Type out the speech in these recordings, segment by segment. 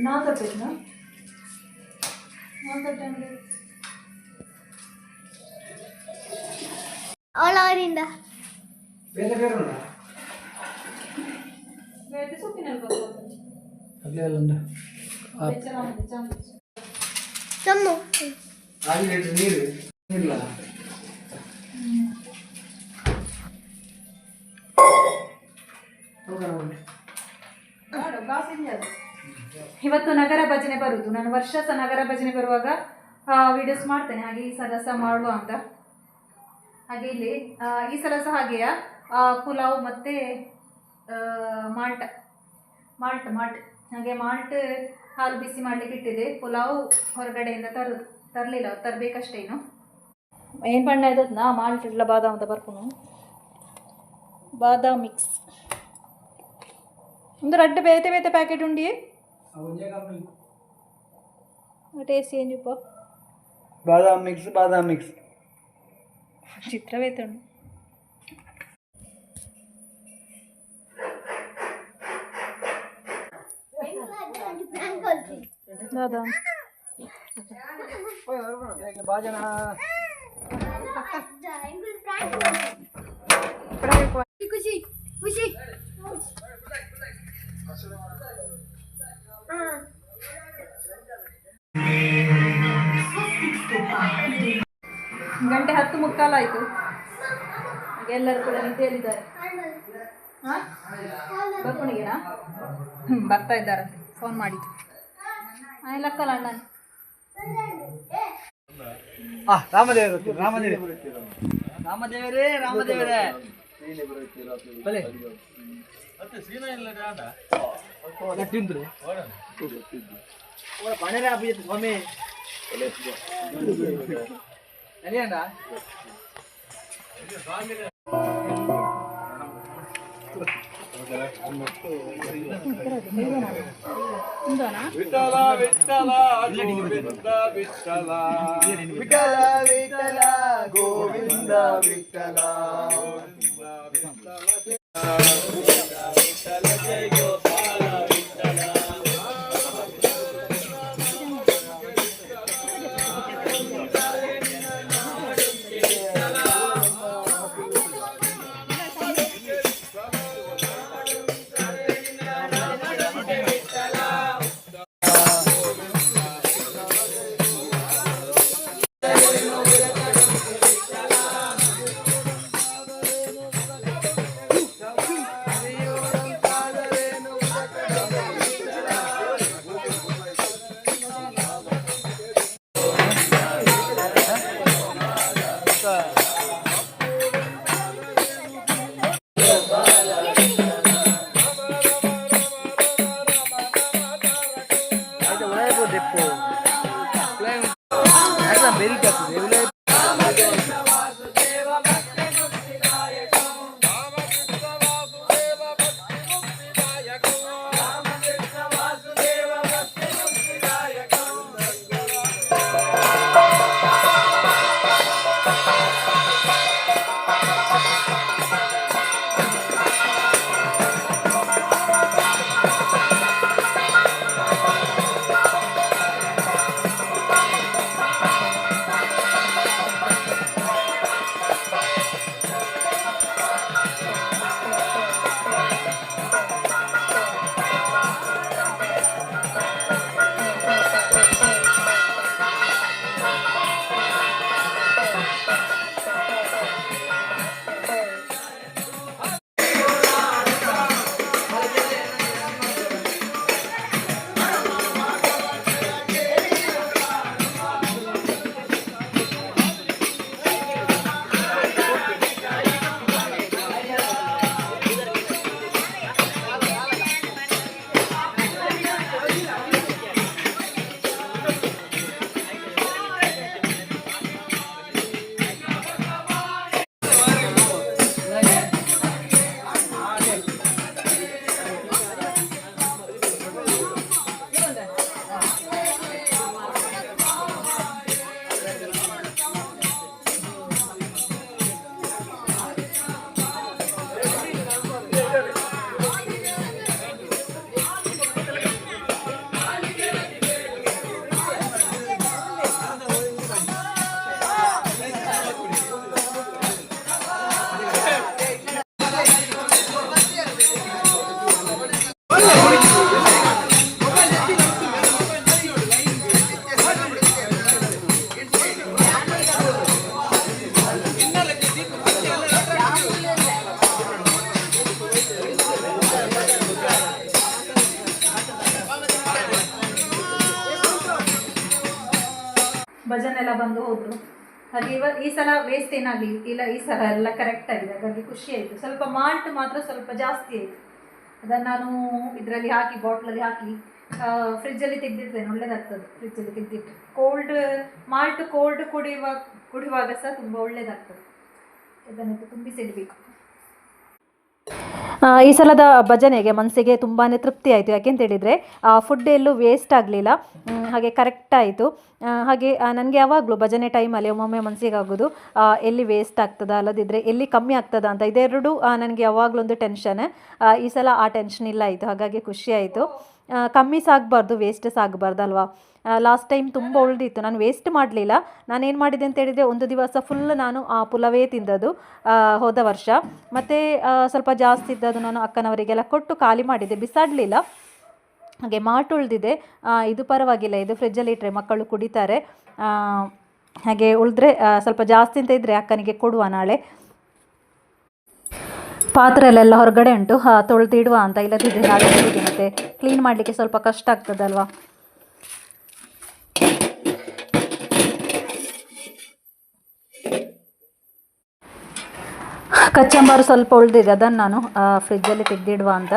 ನಾಲ್ಕತ್ತೈದಾ ನಾಲ್ಕತ್ತೈದು ಅವಳವರಿಂದ ಬೇರೆ ಬೇರೆ ಉಂಟಾ ಬೇರೆ ಸೊಪ್ಪಿನಲ್ಲಿ ಬರ್ತದೆ ಅದೇ ಅಲ್ಲ ತಮ್ಮು ಹಾಗೆ ನೀರು ಇಲ್ಲ ಇವತ್ತು ನಗರ ಭಜನೆ ಬರುದು. ನಾನು ವರ್ಷ ಸಹ ನಗರ ಭಜನೆ ಬರುವಾಗ ವಿಡಿಯೋಸ್ ಮಾಡ್ತೇನೆ. ಹಾಗೆ ಈ ಸಲ ಸಹ ಮಾಡುವ ಅಂತ. ಹಾಗೆ ಇಲ್ಲಿ ಈ ಸಲ ಸಹ ಹಾಗೆಯ ಪುಲಾವ್ ಮತ್ತೆ ಮಾಲ್ಟ್ ಹಾಗೆ ಮಾಲ್ಟ್ ಹಾಲು ಬಿಸಿ ಮಾಡಲಿಕ್ಕೆ ಇಟ್ಟಿದೆ. ಪುಲಾವ್ ಹೊರಗಡೆಯಿಂದ ತರಲಿಲ್ಲ, ಅವ್ರು ತರಬೇಕಷ್ಟೇ. ಇನ್ನು ಏನು ಪಂಡ ಇದ್ದದ್ನಾ ಮಾಲ್ಟ್ ಇಲ್ಲ ಬಾದಾಮ್ ಅಂತ ಬರ್ಕೊಂಡು ಬಾದಾಮ್ ಮಿಕ್ಸ್ ಒಂದು ರಡ್ಡು ಬೇತೆ ಬೇತೆ ಪ್ಯಾಕೆಟ್ ಉಂಡಿ ಟೇಸ್ಟ್ ಏನು ಚೂಪ ಬಾದಾಮ್ ಮಿಕ್ಸ್ ಚಿತ್ರ ಬೇತೆ ಉಂಡು. ಬಾದಾಮ್ ಭಾಜನ ಖುಷಿ ಖುಷಿ ಗಂಟೆ 10:45 ಆಯಿತು. ಎಲ್ಲರೂ ಕೂಡ ನಿಂತು ಹೇಳಿದ್ದಾರೆ. ಹಾಂ ಬರ್ಕೊಂಡಿಗೆನಾ ಬರ್ತಾ ಇದ್ದಾರಂತೆ, ಫೋನ್ ಮಾಡಿದ್ದು. ಲಕ್ಕಲ್ಲ ಅಣ್ಣ ರಾಮದೇವರೇ ಬಲೆ ಪಣರ ಸ್ವಾಮಿ ವಿಠಲ ವಿಠಲ ಗೋವಿಂದ ವಿಠಲ ವಿಠಲ ವಿಠಲ ಗೋವಿಂದ ವಿಠಲ ಜಯ ಗೋಪಾಲ ವಿಠಲ. ಬಂದು ಹೋದ್ರು. ಹಾಗೆ ಈ ಸಲ ವೇಸ್ಟ್ ಏನಾಗಲಿ ಇಲ್ಲ, ಈ ಸಲ ಎಲ್ಲ ಕರೆಕ್ಟ್ ಆಗಿದೆ, ಹಾಗಾಗಿ ಖುಷಿ ಆಯಿತು. ಸ್ವಲ್ಪ ಮಾಲ್ಟ್ ಮಾತ್ರ ಸ್ವಲ್ಪ ಜಾಸ್ತಿ ಆಯಿತು, ಅದನ್ನು ನಾನು ಇದರಲ್ಲಿ ಹಾಕಿ ಬಾಟ್ಲಲ್ಲಿ ಹಾಕಿ ಫ್ರಿಜ್ಜಲ್ಲಿ ತೆಗೆದಿಡ್ತೇನೆ, ಒಳ್ಳೇದಾಗ್ತದೆ ಫ್ರಿಜ್ಜಲ್ಲಿ ತೆಗೆದಿಟ್ಟು. ಮಾಲ್ಟ್ ಕೋಲ್ಡ್ ಕುಡಿಯುವಾಗ ಸಹ ತುಂಬ ಒಳ್ಳೇದಾಗ್ತದೆ. ಇದನ್ನು ತುಂಬಿಸಿಡಬೇಕು. ಈ ಸಲದ ಭಜನೆಗೆ ಮನಸ್ಸಿಗೆ ತುಂಬಾ ತೃಪ್ತಿ ಆಯಿತು. ಯಾಕೆಂತೇಳಿದರೆ ಫುಡ್ ಎಲ್ಲೂ ವೇಸ್ಟ್ ಆಗಲಿಲ್ಲ, ಹಾಗೆ ಕರೆಕ್ಟ್ ಆಯಿತು. ಹಾಗೆ ನನಗೆ ಯಾವಾಗಲೂ ಭಜನೆ ಟೈಮಲ್ಲಿ ಒಮ್ಮೊಮ್ಮೆ ಮನಸ್ಸಿಗೆ ಆಗೋದು ಎಲ್ಲಿ ವೇಸ್ಟ್ ಆಗ್ತದ, ಅಲ್ಲದಿದ್ದರೆ ಎಲ್ಲಿ ಕಮ್ಮಿ ಆಗ್ತದ ಅಂತ. ಇದೆರಡು ನನಗೆ ಯಾವಾಗಲೂ ಒಂದು ಟೆನ್ಷನ್. ಈ ಸಲ ಆ ಟೆನ್ಷನ್ ಇಲ್ಲ ಆಯಿತು, ಹಾಗಾಗಿ ಖುಷಿ ಆಯಿತು. ಕಮ್ಮಿ ಸಾಗಬಾರ್ದು, ವೇಸ್ಟ್ ಸಾಗಬಾರ್ದು ಅಲ್ವಾ. ಲಾಸ್ಟ್ ಟೈಮ್ ತುಂಬ ಉಳಿದಿತ್ತು, ನಾನು ವೇಸ್ಟ್ ಮಾಡಲಿಲ್ಲ. ನಾನೇನು ಮಾಡಿದೆ ಅಂತ ಹೇಳಿದರೆ ಒಂದು ದಿವಸ ಫುಲ್ ನಾನು ಆ ಪುಲವೇ ತಿಂದದ್ದು ಹೋದ ವರ್ಷ. ಮತ್ತು ಸ್ವಲ್ಪ ಜಾಸ್ತಿ ಇದ್ದದ್ದು ನಾನು ಅಕ್ಕನವರಿಗೆಲ್ಲ ಕೊಟ್ಟು ಖಾಲಿ ಮಾಡಿದ್ದೆ, ಬಿಸಾಡಲಿಲ್ಲ. ಹಾಗೆ ಮಾಲ್ಟ್ ಉಳಿದಿದೆ, ಇದು ಪರವಾಗಿಲ್ಲ, ಇದು ಫ್ರಿಜ್ಜಲ್ಲಿ ಇಟ್ಟರೆ ಮಕ್ಕಳು ಕುಡಿತಾರೆ. ಹಾಗೆ ಉಳಿದ್ರೆ ಸ್ವಲ್ಪ ಜಾಸ್ತಿ ಅಂತ ಇದ್ದರೆ ಅಕ್ಕನಿಗೆ ಕೊಡುವ ನಾಳೆ. ಪಾತ್ರೆಯಲ್ಲೆಲ್ಲ ಹೊರಗಡೆ ಉಂಟು, ತೊಳೆದಿಡುವ ಅಂತ, ಇಲ್ಲದಿದ್ದರೆ ನಾಳೆ ಬೆಳಿಗ್ಗೆ ಮತ್ತು ಕ್ಲೀನ್ ಮಾಡಲಿಕ್ಕೆ ಸ್ವಲ್ಪ ಕಷ್ಟ ಆಗ್ತದಲ್ವಾ. ಕಚ್ಚಂಬಾರು ಸ್ವಲ್ಪ ಉಳಿದಿದೆ, ಅದನ್ನು ನಾನು ಫ್ರಿಜ್ಜಲ್ಲಿ ತೆಗೆದಿಡುವ ಅಂತ.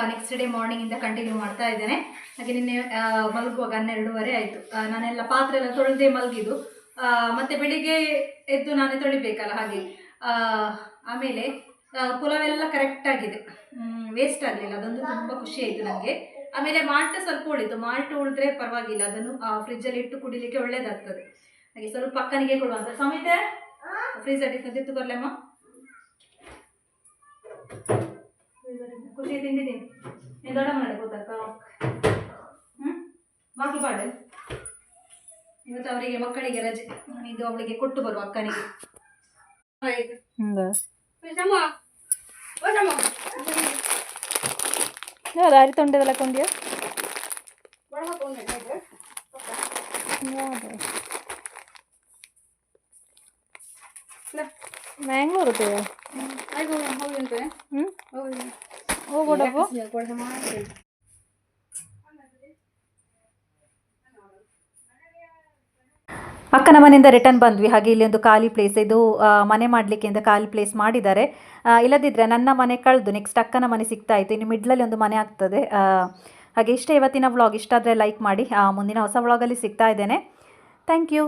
ನೆಕ್ಸ್ಟ್ ಡೇ ಮಾರ್ನಿಂಗಿಂದ ಕಂಟಿನ್ಯೂ ಮಾಡ್ತಾ ಇದ್ದೇನೆ. ಹಾಗೆ ನಿನ್ನೆ ಮಲಗುವಾಗ 12:30 ಆಯಿತು. ನಾನೆಲ್ಲ ಪಾತ್ರೆ ಎಲ್ಲ ತೊಳೆದೇ ಮಲಗಿದ್ದು, ಮತ್ತು ಬೆಳಿಗ್ಗೆ ಎದ್ದು ನಾನೇ ತೊಳಿಬೇಕಲ್ಲ, ಹಾಗೆ ಆಮೇಲೆ ಪುಲಾವೆಲ್ಲ ಕರೆಕ್ಟಾಗಿದೆ, ವೇಸ್ಟ್ ಆಗಲಿಲ್ಲ, ಅದೊಂದು ತುಂಬ ಖುಷಿ ಆಯಿತು ನನಗೆ. ಆಮೇಲೆ ಮಾಲ್ಟ್ ಸ್ವಲ್ಪ ಉಳಿತು, ಮಾಲ್ಟ್ ಉಳಿದ್ರೆ ಪರವಾಗಿಲ್ಲ, ಅದನ್ನು ಫ್ರಿಜ್ಜಲ್ಲಿ ಇಟ್ಟು ಕುಡಿಲಿಕ್ಕೆ ಒಳ್ಳೇದಾಗ್ತದೆ. ಹಾಗೆ ಸ್ವಲ್ಪ ಅಕ್ಕನಿಗೆ ಕೊಡುವಂತ. ಸಮಿತೆ ಫ್ರೀಜಲ್ಲಿ ತೆಗೆದು ಬರಲಮ್ಮ, ಖುಷಿ ತಿಂದಿದ್ದೀನಿ. ನೀನು ದೊಡ್ಡ ಮಾಡಿ ಗೊತ್ತಾಕ ಬಾಕಿ ಪಾಡು. ಇವತ್ತು ಅವರಿಗೆ ಮಕ್ಕಳಿಗೆ ರಜೆ, ಇದು ಅವಳಿಗೆ ಕೊಟ್ಟು ಬರುವ ಅಕ್ಕನಿಗೆ. ದಾರಿ ತೊಂಡೆದೆಲ್ಲ ಕೊಂಡ್ಯಾ ಮ್ಯಾಂಗೋ ಬರುತ್ತೆ. ಹೋಗ್ಬಿಡಪ್ಪು. ಅಕ್ಕನ ಮನೆಯಿಂದ ರಿಟರ್ನ್ ಬಂದ್ವಿ. ಹಾಗೆ ಇಲ್ಲಿ ಒಂದು ಖಾಲಿ ಪ್ಲೇಸ್, ಇದು ಮನೆ ಮಾಡಲಿಕ್ಕೆ ಅಂತ ಖಾಲಿ ಪ್ಲೇಸ್ ಮಾಡಿದ್ದಾರೆ. ಇಲ್ಲದಿದ್ದರೆ ನನ್ನ ಮನೆ ಕಳೆದು ನೆಕ್ಸ್ಟ್ ಅಕ್ಕನ ಮನೆ ಸಿಗ್ತಾ ಇತ್ತು, ಇನ್ನು ಮಿಡ್ಲಲ್ಲಿ ಒಂದು ಮನೆ ಆಗ್ತದೆ. ಹಾಗೆ ಇಷ್ಟೇ ಇವತ್ತಿನ ವ್ಲಾಗ್. ಇಷ್ಟ ಆದರೆ ಲೈಕ್ ಮಾಡಿ. ಮುಂದಿನ ಹೊಸ ವ್ಲಾಗಲ್ಲಿ ಸಿಗ್ತಾ ಇದ್ದೇನೆ. Thank you.